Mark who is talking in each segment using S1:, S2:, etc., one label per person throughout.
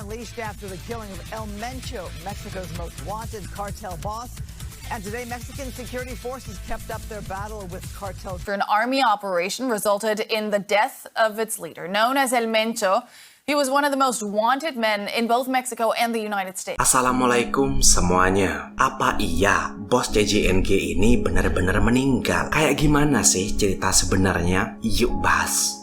S1: unleashed after the killing of El Mencho, Mexico's most wanted cartel boss. And today, Mexican security forces kept up their battle with cartel.
S2: An army operation resulted in the death of its leader. Known as El Mencho, he was one of the most wanted men in both Mexico and the United States.
S3: Assalamualaikum semuanya. Apa iya bos CJNG ini benar-benar meninggal? Kayak gimana sih cerita sebenarnya? Yuk bahas.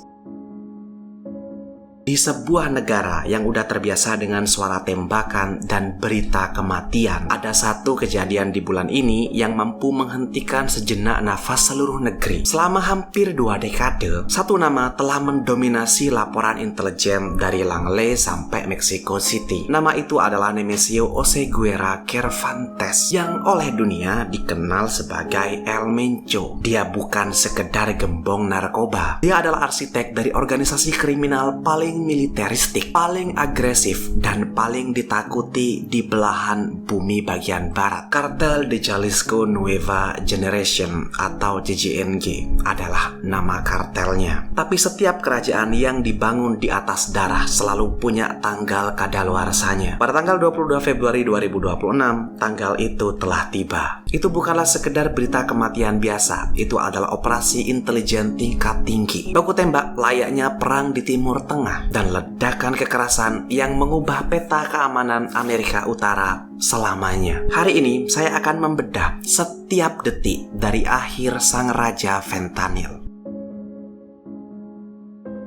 S3: Di sebuah negara yang udah terbiasa dengan suara tembakan dan berita kematian, ada satu kejadian di bulan ini yang mampu menghentikan sejenak nafas seluruh negeri. Selama hampir 2 dekade, satu nama telah mendominasi laporan intelijen dari Langley sampai Mexico City. Nama itu adalah Nemesio Oseguera Cervantes, yang oleh dunia dikenal sebagai El Mencho. Dia bukan sekedar gembong narkoba. Dia adalah arsitek dari organisasi kriminal paling militeristik, paling agresif, dan paling ditakuti di belahan bumi bagian barat. Kartel de Jalisco Nueva Generation atau JJNG adalah nama kartelnya. Tapi setiap kerajaan yang dibangun di atas darah selalu punya tanggal kadaluarsanya. Pada tanggal 22 Februari 2026, tanggal itu telah tiba. Itu bukanlah sekedar berita kematian biasa, itu adalah operasi intelijen tingkat tinggi. Baku tembak layaknya perang di Timur Tengah, dan ledakan kekerasan yang mengubah peta keamanan Amerika Utara selamanya. Hari ini saya akan membedah setiap detik dari akhir sang raja fentanyl.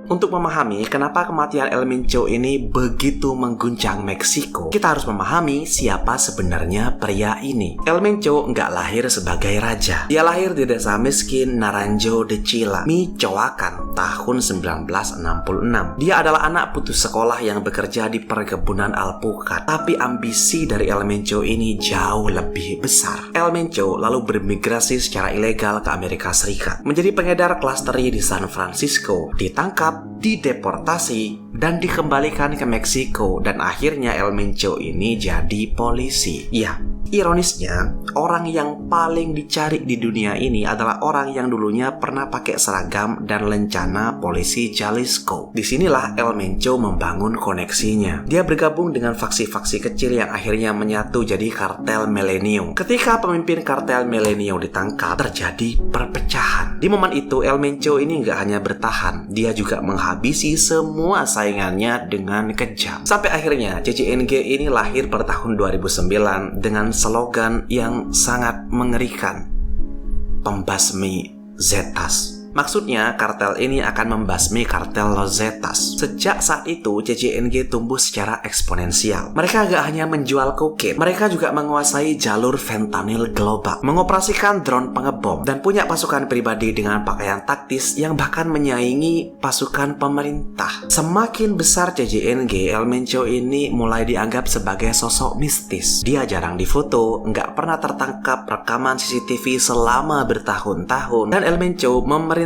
S3: Untuk memahami kenapa kematian El Mencho ini begitu mengguncang Meksiko, kita harus memahami siapa sebenarnya pria ini. El Mencho nggak lahir sebagai raja. Dia lahir di desa miskin Naranjo de Chila, Michoacan, tahun 1966. Dia adalah anak putus sekolah yang bekerja di perkebunan alpukat. Tapi ambisi dari El Mencho ini jauh lebih besar. El Mencho lalu bermigrasi secara ilegal ke Amerika Serikat, menjadi pengedar klasteri di San Francisco, ditangkap, dideportasi, dan dikembalikan ke Meksiko, dan akhirnya El Mencho ini jadi polisi. Ya, ironisnya, orang yang paling dicari di dunia ini adalah orang yang dulunya pernah pakai seragam dan lencana polisi Jalisco. Disinilah El Mencho membangun koneksinya. Dia bergabung dengan faksi-faksi kecil yang akhirnya menyatu jadi kartel Milenio. Ketika pemimpin kartel Milenio ditangkap, terjadi perpecahan. Di momen itu, El Mencho ini nggak hanya bertahan, dia juga menghabisi semua saingannya dengan kejam. Sampai akhirnya CJNG ini lahir pada tahun 2009 dengan slogan yang sangat mengerikan, "Pembasmi Zetas." Maksudnya, kartel ini akan membasmi kartel Los Zetas. Sejak saat itu, CJNG tumbuh secara eksponensial. Mereka gak hanya menjual kokain, mereka juga menguasai jalur fentanyl global, mengoperasikan drone pengebom, dan punya pasukan pribadi dengan pakaian taktis yang bahkan menyaingi pasukan pemerintah. Semakin besar CJNG, El Mencho ini mulai dianggap sebagai sosok mistis. Dia jarang difoto, gak pernah tertangkap rekaman CCTV selama bertahun-tahun, dan El Mencho memerintahkan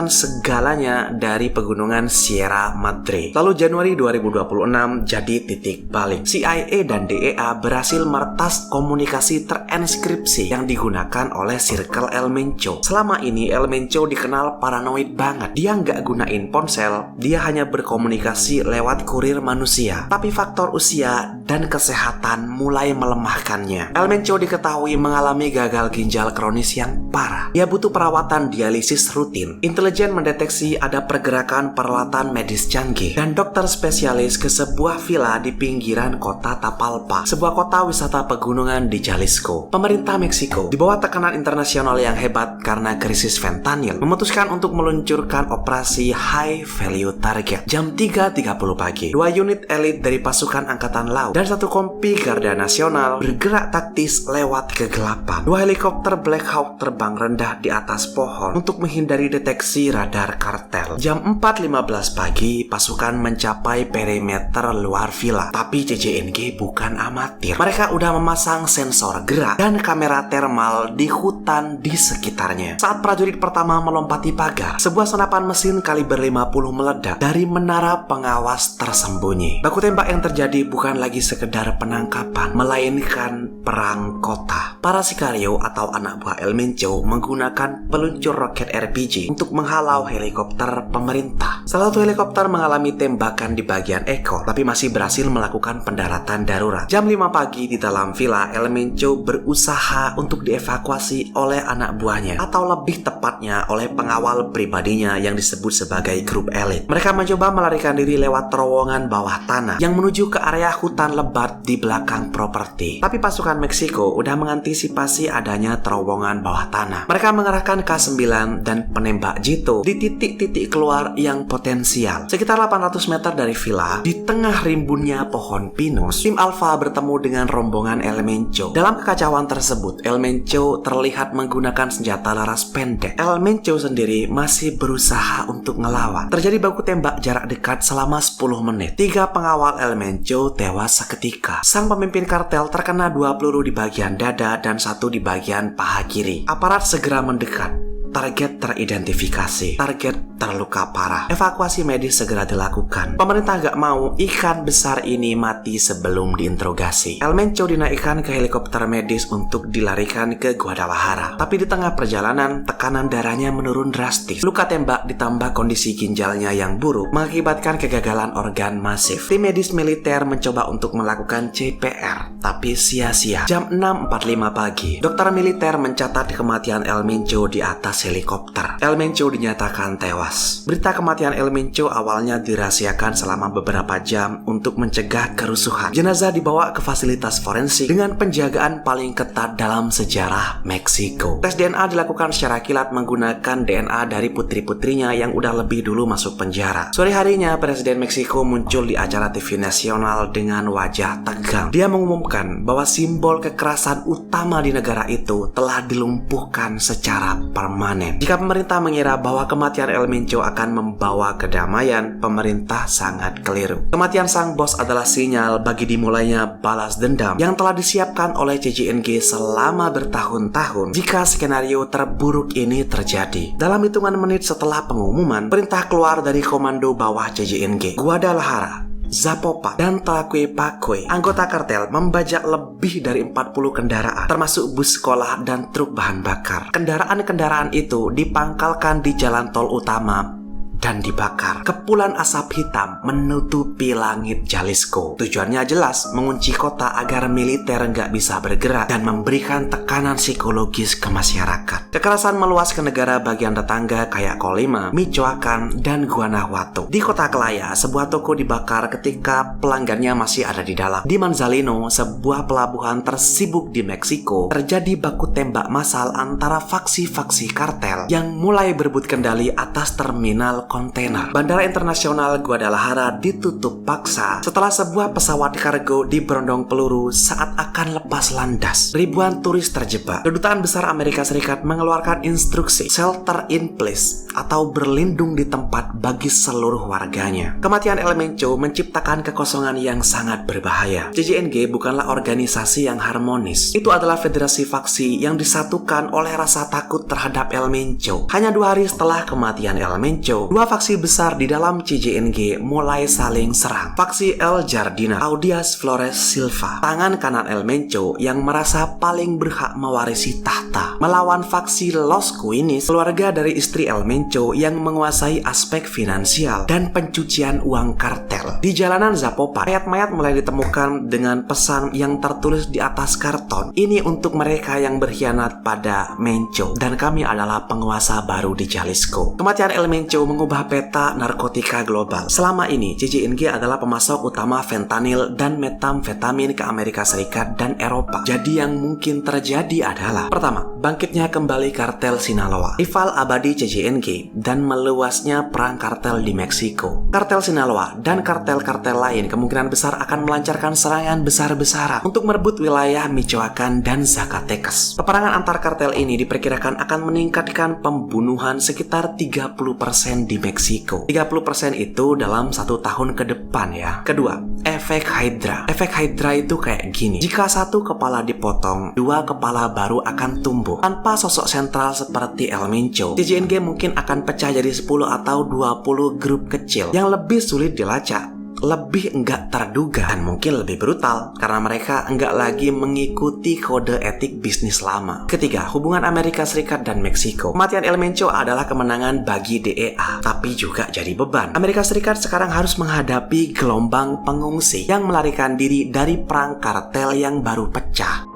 S3: segalanya dari pegunungan Sierra Madre. Lalu Januari 2026 jadi titik balik. CIA dan DEA berhasil meretas komunikasi terenskripsi yang digunakan oleh Circle El Mencho. Selama ini El Mencho dikenal paranoid banget. Dia nggak gunain ponsel, dia hanya berkomunikasi lewat kurir manusia. Tapi faktor usia dan kesehatan mulai melemahkannya. El Mencho diketahui mengalami gagal ginjal kronis yang parah. Dia butuh perawatan dialisis rutin. Intelijen mendeteksi ada pergerakan peralatan medis canggih dan dokter spesialis ke sebuah villa di pinggiran kota Tapalpa, sebuah kota wisata pegunungan di Jalisco. Pemerintah Meksiko, di bawah tekanan internasional yang hebat karena krisis fentanyl, memutuskan untuk meluncurkan operasi High Value Target. Jam 3.30 pagi, 2 unit elit dari pasukan angkatan laut dan 1 kompi Garda Nasional bergerak taktis lewat kegelapan. 2 helikopter Black Hawk terbang rendah di atas pohon untuk menghindari deteksi radar kartel. Jam 4.15 pagi, pasukan mencapai perimeter luar villa. Tapi CJNG bukan amatir. Mereka udah memasang sensor gerak dan kamera thermal di hutan di sekitarnya. Saat prajurit pertama melompati pagar, sebuah senapan mesin kaliber 50 meledak dari menara pengawas tersembunyi. Baku tembak yang terjadi bukan lagi sekedar penangkapan, melainkan perang kota. Para sikario atau anak buah El Mencho menggunakan peluncur roket RPG untuk menghalau helikopter pemerintah. Salah satu helikopter mengalami tembakan di bagian ekor, tapi masih berhasil melakukan pendaratan darurat. Jam 5 pagi di dalam villa, El Mencho berusaha untuk dievakuasi oleh anak buahnya, atau lebih tepatnya oleh pengawal pribadinya yang disebut sebagai grup elit. Mereka mencoba melarikan diri lewat terowongan bawah tanah yang menuju ke area hutan lebat di belakang properti. Tapi pasukan Meksiko udah mengantisipasi adanya terowongan bawah tanah. Mereka mengerahkan K9 dan penembak Jito di titik-titik keluar yang potensial. Sekitar 800 meter dari villa, di tengah rimbunnya pohon pinus, tim Alpha bertemu dengan rombongan El Mencho. Dalam kekacauan tersebut, El Mencho terlihat menggunakan senjata laras pendek. El Mencho sendiri masih berusaha untuk ngelawan. Terjadi baku tembak jarak dekat selama 10 menit. 3 pengawal El Mencho tewas seketika. Sang pemimpin kartel terkena 2 peluru di bagian dada dan 1 di bagian paha kiri. Aparat segera mendekat. Target teridentifikasi. Target terluka parah. Evakuasi medis segera dilakukan. Pemerintah gak mau ikan besar ini mati sebelum diinterogasi. El Mencho dinaikkan ke helikopter medis untuk dilarikan ke Guadalajara. Tapi di tengah perjalanan, tekanan darahnya menurun drastis. Luka tembak ditambah kondisi ginjalnya yang buruk mengakibatkan kegagalan organ masif. Tim medis militer mencoba untuk melakukan CPR, tapi sia-sia. Jam 6.45 pagi, dokter militer mencatat kematian El Mencho di atas helikopter. El Mencho dinyatakan tewas. Berita kematian El Mencho awalnya dirahasiakan selama beberapa jam untuk mencegah kerusuhan. Jenazah dibawa ke fasilitas forensik dengan penjagaan paling ketat dalam sejarah Meksiko. Tes DNA dilakukan secara kilat menggunakan DNA dari putri-putrinya yang udah lebih dulu masuk penjara. Sore harinya, Presiden Meksiko muncul di acara TV nasional dengan wajah tegang. Dia mengumumkan bahwa simbol kekerasan utama di negara itu telah dilumpuhkan secara permanen. Jika pemerintah mengira bahwa kematian El Mencho akan membawa kedamaian, pemerintah sangat keliru. Kematian sang bos adalah sinyal bagi dimulainya balas dendam yang telah disiapkan oleh CJNG selama bertahun-tahun jika skenario terburuk ini terjadi. Dalam hitungan menit setelah pengumuman, perintah keluar dari komando bawah CJNG, Guadalajara, Zapopan, dan Tlaquepaque. Anggota kartel membajak lebih dari 40 kendaraan, termasuk bus sekolah dan truk bahan bakar. Kendaraan-kendaraan itu dipangkalkan di jalan tol utama dan dibakar. Kepulan asap hitam menutupi langit Jalisco. Tujuannya jelas, mengunci kota agar militer nggak bisa bergerak dan memberikan tekanan psikologis ke masyarakat. Kekerasan meluas ke negara bagian tetangga kayak Colima, Michoacan, dan Guanajuato. Di kota Celaya, sebuah toko dibakar ketika pelanggannya masih ada di dalam. Di Manzanillo, sebuah pelabuhan tersibuk di Meksiko, terjadi baku tembak massal antara faksi-faksi kartel yang mulai berebut kendali atas terminal kontainer. Bandara Internasional Guadalajara ditutup paksa setelah sebuah pesawat kargo diberondong peluru saat akan lepas landas. Ribuan turis terjebak. Kedutaan Besar Amerika Serikat mengeluarkan instruksi shelter in place atau berlindung di tempat bagi seluruh warganya. Kematian El Mencho menciptakan kekosongan yang sangat berbahaya. CJNG bukanlah organisasi yang harmonis. Itu adalah federasi faksi yang disatukan oleh rasa takut terhadap El Mencho. Hanya 2 hari setelah kematian El Mencho, 2 faksi besar di dalam CJNG mulai saling serang. Faksi El Jardina, Audias Flores Silva, tangan kanan El Mencho yang merasa paling berhak mewarisi tahta, melawan faksi Los Cuinis, keluarga dari istri El Mencho yang menguasai aspek finansial dan pencucian uang kartel. Di jalanan Zapopan, mayat-mayat mulai ditemukan dengan pesan yang tertulis di atas karton. Ini untuk mereka yang berkhianat pada Mencho, dan kami adalah penguasa baru di Jalisco. Kematian El Mencho mengubah peta narkotika global. Selama ini, CJNG adalah pemasok utama fentanyl dan metamfetamin ke Amerika Serikat dan Eropa. Jadi yang mungkin terjadi adalah: pertama, bangkitnya kembali kartel Sinaloa, rival abadi CJNG, dan meluasnya perang kartel di Meksiko. Kartel Sinaloa dan kartel-kartel lain kemungkinan besar akan melancarkan serangan besar-besaran untuk merebut wilayah Michoacan dan Zacatecas. Peperangan antar kartel ini diperkirakan akan meningkatkan pembunuhan sekitar 30% di Meksiko. 30% itu dalam 1 tahun ke depan ya. Kedua, efek Hydra. Efek Hydra itu kayak gini. Jika 1 kepala dipotong, 2 kepala baru akan tumbuh. Tanpa sosok sentral seperti El Mencho, CJNG mungkin akan pecah jadi 10 atau 20 grup kecil yang lebih sulit dilacak lebih enggak terduga dan mungkin lebih brutal karena mereka enggak lagi mengikuti kode etik bisnis lama. Ketiga, hubungan Amerika Serikat dan Meksiko. Kematian El Mencho adalah kemenangan bagi DEA, tapi juga jadi beban. Amerika Serikat sekarang harus menghadapi gelombang pengungsi yang melarikan diri dari perang kartel yang baru pecah.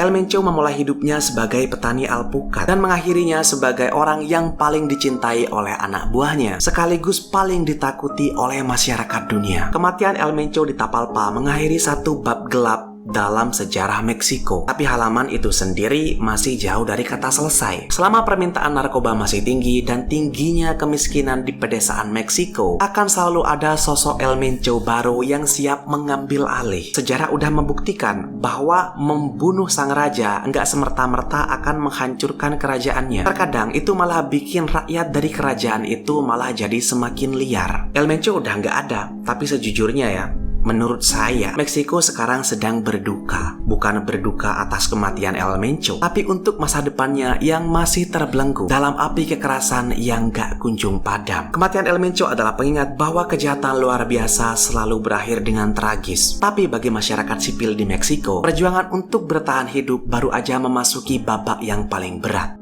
S3: El Mencho memulai hidupnya sebagai petani alpukat dan mengakhirinya sebagai orang yang paling dicintai oleh anak buahnya, sekaligus paling ditakuti oleh masyarakat dunia. Kematian El Mencho di Tapalpa mengakhiri satu bab gelap dalam sejarah Meksiko. Tapi halaman itu sendiri masih jauh dari kata selesai. Selama permintaan narkoba masih tinggi dan tingginya kemiskinan di pedesaan Meksiko, akan selalu ada sosok El Mencho baru yang siap mengambil alih. Sejarah udah membuktikan bahwa membunuh sang raja nggak semerta-merta akan menghancurkan kerajaannya. Terkadang itu malah bikin rakyat dari kerajaan itu malah jadi semakin liar. El Mencho udah nggak ada, tapi sejujurnya ya, menurut saya, Meksiko sekarang sedang berduka. Bukan berduka atas kematian El Mencho, tapi untuk masa depannya yang masih terbelenggu dalam api kekerasan yang gak kunjung padam. Kematian El Mencho adalah pengingat bahwa kejahatan luar biasa selalu berakhir dengan tragis. Tapi bagi masyarakat sipil di Meksiko, perjuangan untuk bertahan hidup baru aja memasuki babak yang paling berat.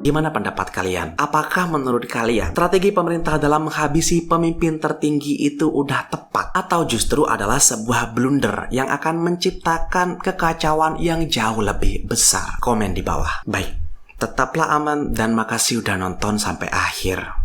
S3: Gimana pendapat kalian? Apakah menurut kalian strategi pemerintah dalam menghabisi pemimpin tertinggi itu udah tepat? Atau justru adalah sebuah blunder yang akan menciptakan kekacauan yang jauh lebih besar? Komen di bawah. Baik, tetaplah aman dan makasih udah nonton sampai akhir.